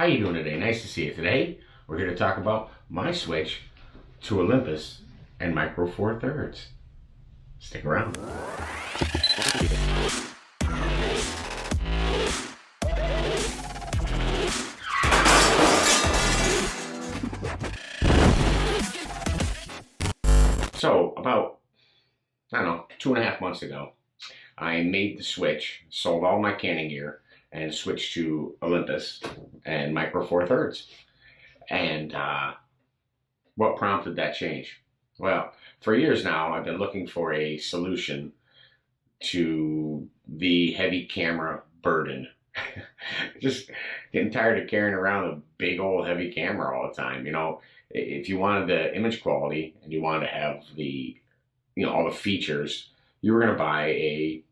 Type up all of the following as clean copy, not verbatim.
How you doing today? Nice to see you. Today, we're here to talk about my switch to Olympus and Micro Four Thirds. Stick around. So, about, I don't know, 2.5 months ago, I made the switch, sold all my Canon gear, and switched to Olympus and Micro Four Thirds. And what prompted that change? Well, for years now, I've been looking for a solution to the heavy camera burden. Just getting tired of carrying around a big old heavy camera all the time. You know, if you wanted the image quality and you wanted to have the, all the features, you were going to buy a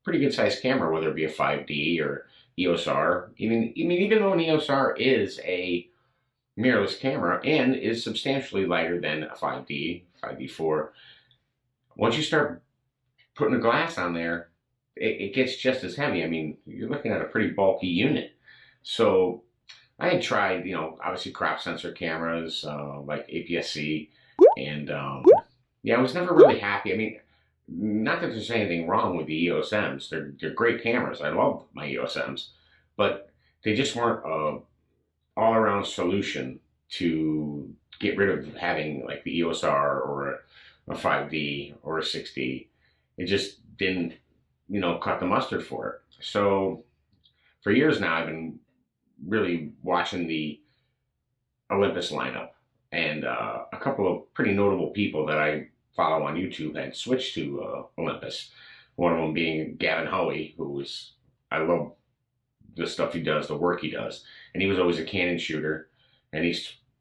pretty good sized camera, whether it be a 5D or EOS R. Even though an EOS R is a mirrorless camera and is substantially lighter than a 5D, 5D4, once you start putting a glass on there, it gets just as heavy. I mean, you're looking at a pretty bulky unit. So I had tried, obviously crop sensor cameras like APS-C, and yeah, I was never really happy. I mean, not that there's anything wrong with the EOS M's. They're great cameras. I love my EOS M's, but they just weren't a all-around solution to get rid of having like the EOS R or a 5D or a 6D. It just didn't, cut the mustard for it. So for years now, I've been really watching the Olympus lineup, and a couple of pretty notable people that I follow on YouTube had switched to Olympus. One of them being Gavin Hoey, I love the stuff he does, the work he does. And he was always a Canon shooter, and he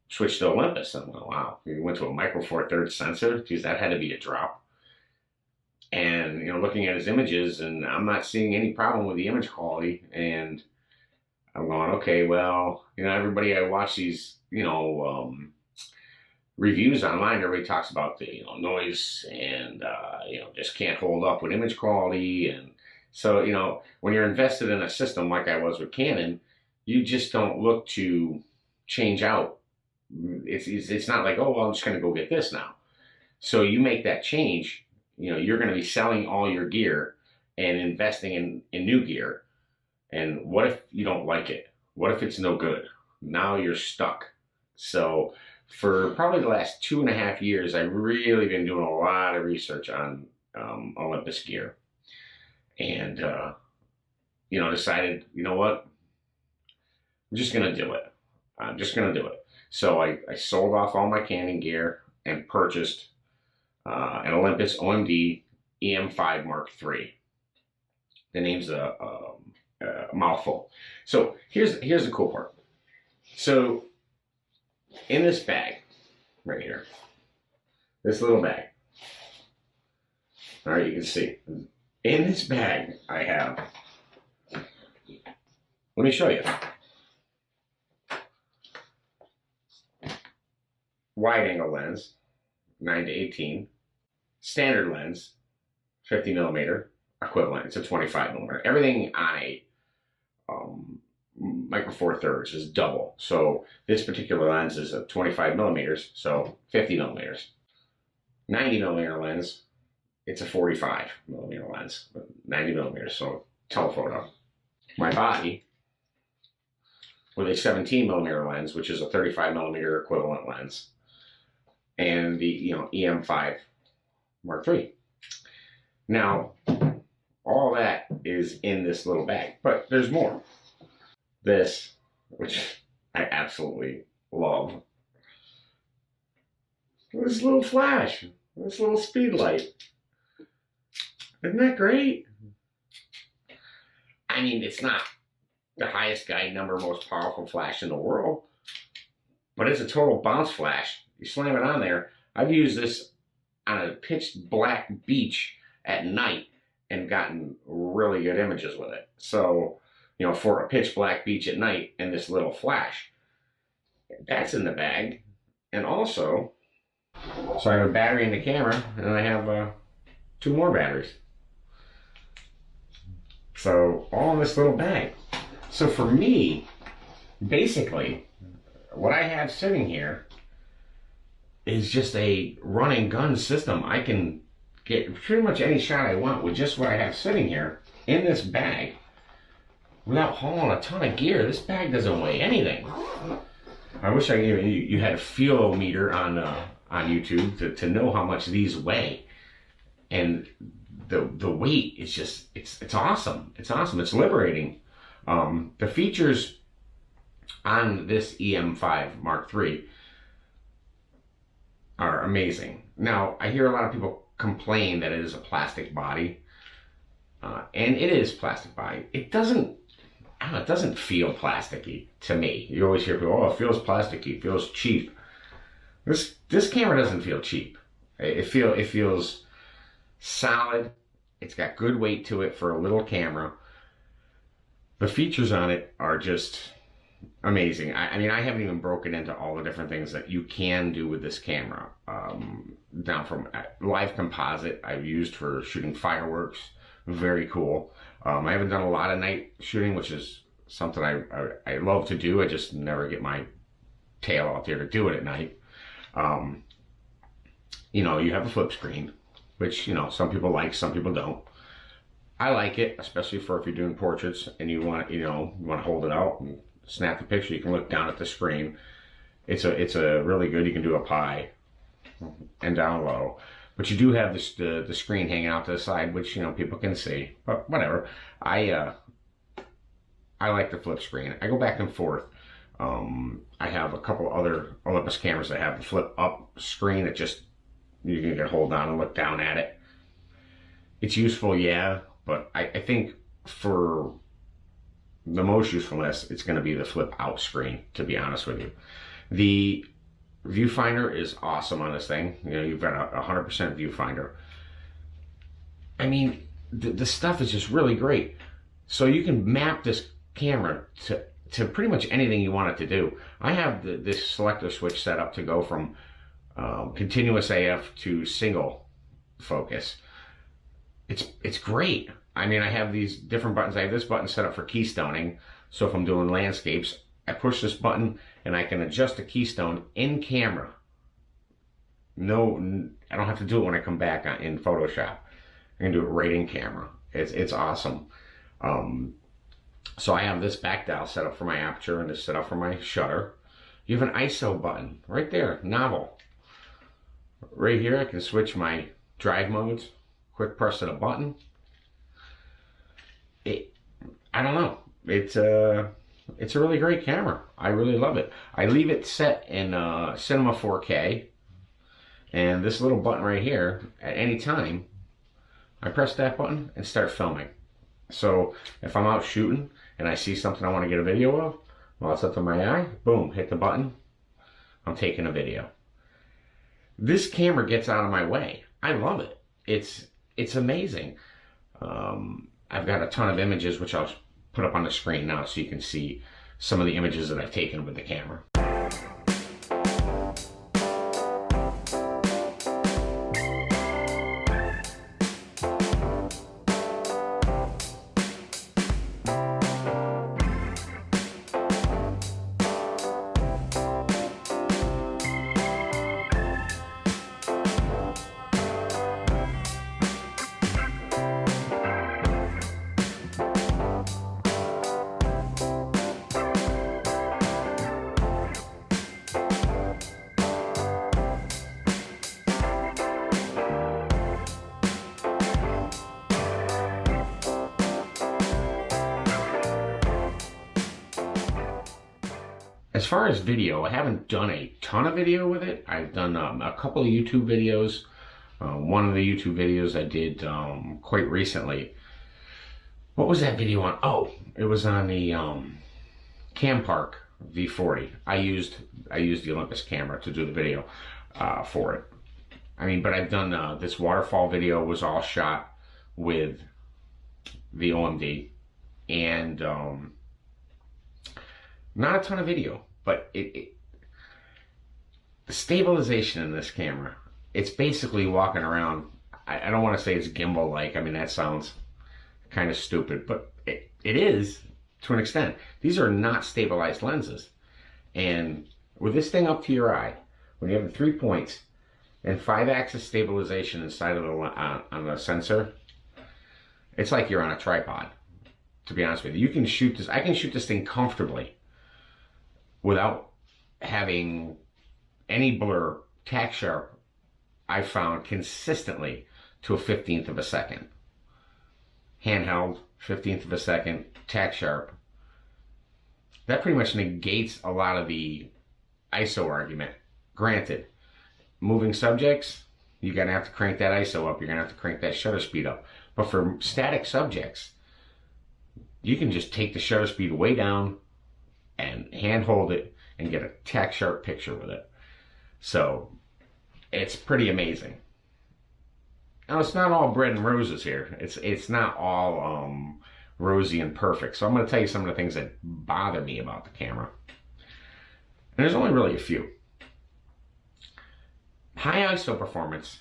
switched to Olympus. And I'm like, wow, he went to a Micro Four Thirds sensor. Geez, that had to be a drop. And, looking at his images, and I'm not seeing any problem with the image quality. And I'm going, okay, well, everybody I watch these, reviews online, everybody talks about the noise and just can't hold up with image quality. And so when you're invested in a system like I was with Canon, you just don't look to change out. It's not like, oh well, I'm just going to go get this now. So you make that change, you're going to be selling all your gear and investing in new gear. And what if you don't like it? What if it's no good? Now you're stuck. So for probably the last 2.5 years, I've really been doing a lot of research on Olympus gear, and decided, what, I'm just gonna do it. I'm just gonna do it. So I sold off all my Canon gear and purchased an Olympus OMD EM5 Mark III. The name's a mouthful. So here's the cool part. So in this bag, right here, this little bag, all right, you can see, in this bag I have, let me show you, wide angle lens, 9-18, standard lens, 50 millimeter equivalent, it's a 25 millimeter. Everything on a Micro Four Thirds is double. So this particular lens is a 25 millimeters, so 50 millimeters. 90 millimeter lens, it's a 45 millimeter lens, 90 millimeters, so telephoto. My body with a 17 millimeter lens, which is a 35 millimeter equivalent lens, and the EM5 Mark III. Now, all that is in this little bag, but there's more. This, which I absolutely love. This little flash, this little speed light. Isn't that great? I mean, it's not the highest guide number, most powerful flash in the world, but it's a total bounce flash. You slam it on there. I've used this on a pitch black beach at night and gotten really good images with it. So, for a pitch black beach at night and this little flash, that's in the bag. And also, so I have a battery in the camera, and I have 2 more batteries. So all in this little bag. So for me, basically, what I have sitting here is just a run and gun system. I can get pretty much any shot I want with just what I have sitting here in this bag without hauling a ton of gear. This bag doesn't weigh anything. I wish you had a feel meter on YouTube to know how much these weigh. And the weight is just, it's awesome. It's awesome. It's liberating. The features on this EM5 Mark III are amazing. Now, I hear a lot of people complain that it is a plastic body, and it is plastic body. It doesn't feel plasticky to me. You always hear people, oh, it feels plasticky, it feels cheap. This camera doesn't feel cheap. It feels solid. It's got good weight to it for a little camera. The features on it are just amazing. I mean, I haven't even broken into all the different things that you can do with this camera. Down from live composite I've used for shooting fireworks. Very cool. I haven't done a lot of night shooting, which is something I love to do. I just never get my tail out there to do it at night. You know, you have a flip screen, which, you know, some people like, some people don't. I like it, especially for if you're doing portraits and you want to hold it out and snap the picture. You can look down at the screen. It's a really good. You can do a pie and down low, but you do have the screen hanging out to the side, which, you know, people can see. But whatever. I like the flip screen. I go back and forth. I have a couple other Olympus cameras that have the flip up screen that just you can hold down and look down at it. It's useful, yeah, but I think for the most usefulness, it's going to be the flip out screen, to be honest with you. The viewfinder is awesome on this thing. You know, you've got a 100% viewfinder. I mean, the stuff is just really great. So you can map this camera to pretty much anything you want it to do. I have this selector switch set up to go from continuous AF to single focus. It's great. I mean, I have these different buttons. I have this button set up for keystoning. So if I'm doing landscapes, I push this button and I can adjust the keystone in camera. No, I don't have to do it when I come back in Photoshop. I can do it right in camera. It's awesome. So I have this back dial set up for my aperture and this set up for my shutter. You have an ISO button right there, novel. Right here, I can switch my drive modes. Quick press of the button. I don't know. It's a really great camera. I really love it. I leave it set in Cinema 4K, and this little button right here, at any time, I press that button and start filming. So if I'm out shooting and I see something I want to get a video of, while it's up to my eye, boom, hit the button. I'm taking a video. This camera gets out of my way. I love it. It's amazing. I've got a ton of images, which I'll put up on the screen now so you can see some of the images that I've taken with the camera. As far as video, I haven't done a ton of video with it. I've done a couple of YouTube videos. One of the YouTube videos I did quite recently. What was that video on? Oh, it was on the Cam Park V40. I used the Olympus camera to do the video for it. I mean, but I've done this waterfall video was all shot with the OMD, and not a ton of video, but the stabilization in this camera, it's basically walking around. I don't want to say it's gimbal-like. I mean, that sounds kind of stupid, but it is. to an extent. These are not stabilized lenses. And with this thing up to your eye, when you have the 3 points and 5-axis stabilization inside of the on the sensor, it's like you're on a tripod, to be honest with you. You can shoot this, I can shoot this thing comfortably without having any blur, tack sharp, I found consistently to a 15th of a second. Handheld, 15th of a second, tack sharp. That pretty much negates a lot of the ISO argument. Granted, moving subjects, you're gonna have to crank that ISO up, you're gonna have to crank that shutter speed up. But for static subjects, you can just take the shutter speed way down and hand hold it and get a tack sharp picture with it. So it's pretty amazing. Now it's not all bread and roses here. It's not all rosy and perfect. So I'm going to tell you some of the things that bother me about the camera. And there's only really a few. High ISO performance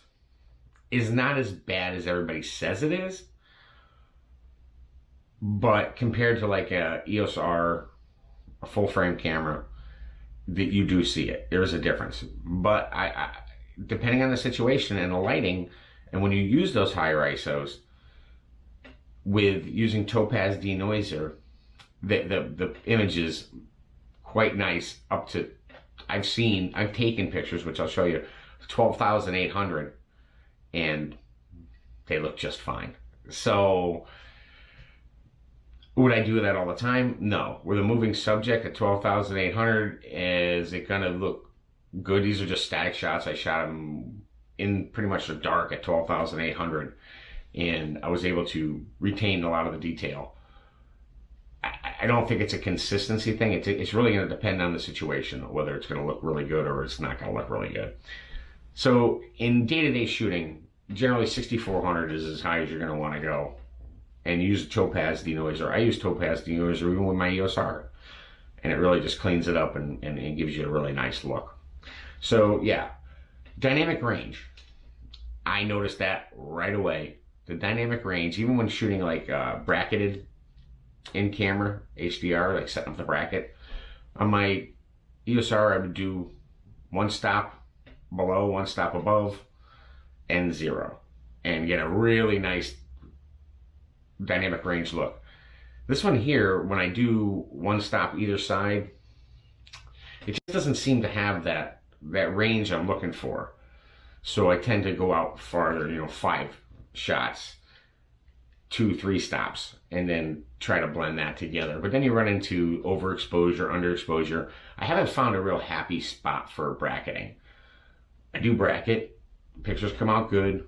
is not as bad as everybody says it is. But compared to like a EOS R, a full frame camera, that you do see it. There's a difference. But I depending on the situation and the lighting, and when you use those higher ISOs, with using Topaz denoiser, the image is quite nice up to, I've taken pictures, which I'll show you, 12,800, and they look just fine. So, would I do that all the time? No. With a moving subject at 12,800, is it gonna look good? These are just static shots. I shot them in pretty much the dark at 12,800, and I was able to retain a lot of the detail. I don't think it's a consistency thing. It's really going to depend on the situation, whether it's going to look really good or it's not going to look really good. So in day-to-day shooting, generally 6,400 is as high as you're going to want to go. And use Topaz denoiser. I use Topaz denoiser even with my EOS R. And it really just cleans it up and gives you a really nice look. So yeah, dynamic range. I noticed that right away. The dynamic range, even when shooting like bracketed in camera, HDR, like setting up the bracket. On my EOS R, I would do 1 stop below, 1 stop above, and 0. And get a really nice dynamic range look. This one here, when I do 1 stop either side, it just doesn't seem to have that range I'm looking for. So I tend to go out farther, 5 shots, 2, 3 stops, and then try to blend that together. But then you run into overexposure, underexposure. I haven't found a real happy spot for bracketing. I do bracket, pictures come out good,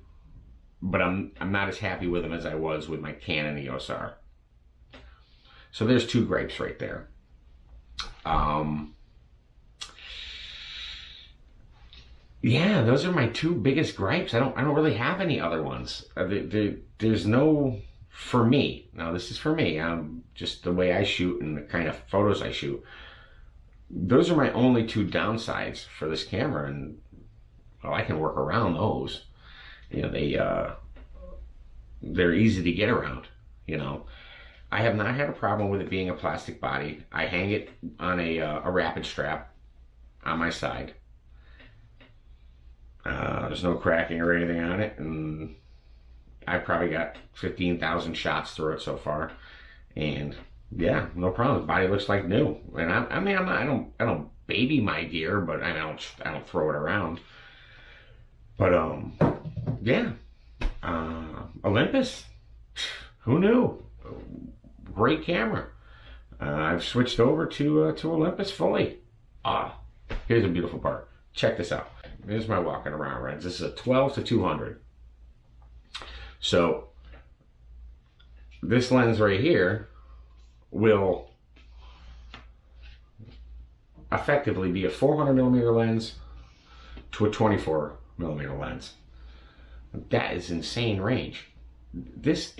but I'm not as happy with them as I was with my Canon EOS R. So there's 2 gripes right there. Yeah, those are my 2 biggest gripes. I don't really have any other ones. There's no, for me, now this is for me, just the way I shoot and the kind of photos I shoot. Those are my only 2 downsides for this camera, and well, I can work around those. They're easy to get around, I have not had a problem with it being a plastic body. I hang it on a rapid strap on my side. There's no cracking or anything on it, and I've probably got 15,000 shots through it so far, and yeah, no problem. The body looks like new, and I don't baby my gear, but I don't throw it around. But yeah, Olympus, who knew? Great camera. I've switched over to Olympus fully. Here's a beautiful part. Check this out. Here's my walking around lens. This is a 12-200. So this lens right here will effectively be a 400mm lens to a 24mm lens. That is insane range. This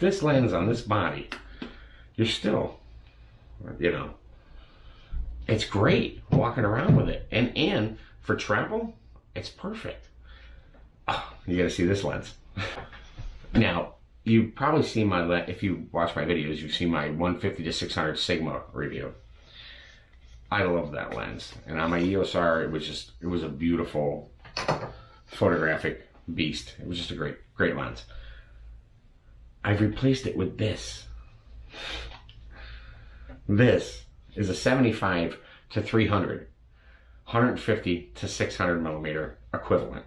lens on this body, you're still, it's great walking around with it. And for travel, it's perfect. You gotta see this lens. Now, you've probably seen if you watch my videos, you've seen my 150 to 600 Sigma review. I love that lens. And on my EOS R, it was a beautiful photographic beast. It was just a great lens. I've replaced it with this. This is a 75 to 300, 150 to 600 millimeter equivalent.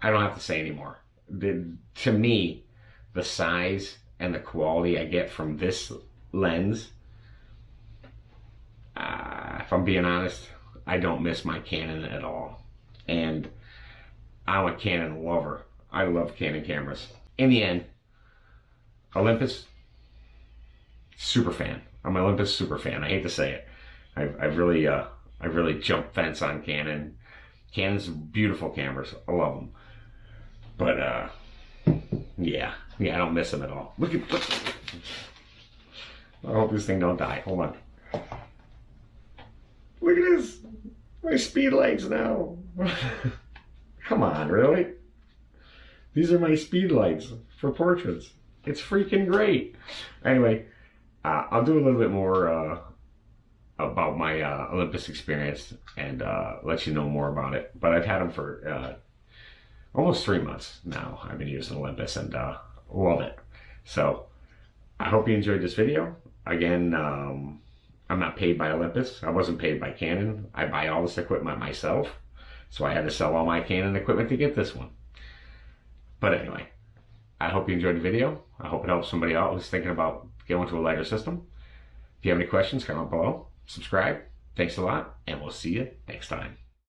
I don't have to say anymore. To me, the size and the quality I get from this lens, if I'm being honest, I don't miss my Canon at all. And I'm a Canon lover. I love Canon cameras. In the end, Olympus, super fan. I'm an Olympus super fan. I hate to say it. I've really jumped fence on Canon. Canon's beautiful cameras. I love them. But yeah, I don't miss them at all. Look. I hope this thing don't die. Hold on. Look at this. My speed lights now. Come on, really? These are my speed lights for portraits. It's freaking great. Anyway, I'll do a little bit more about my Olympus experience and let you know more about it. But I've had them for almost 3 months now. I've been using Olympus and love it. So I hope you enjoyed this video. Again, I'm not paid by Olympus. I wasn't paid by Canon. I buy all this equipment myself. So I had to sell all my Canon equipment to get this one. But anyway, I hope you enjoyed the video. I hope it helps somebody out who's thinking about going to a lighter system. If you have any questions, comment below. Subscribe. Thanks a lot, and we'll see you next time.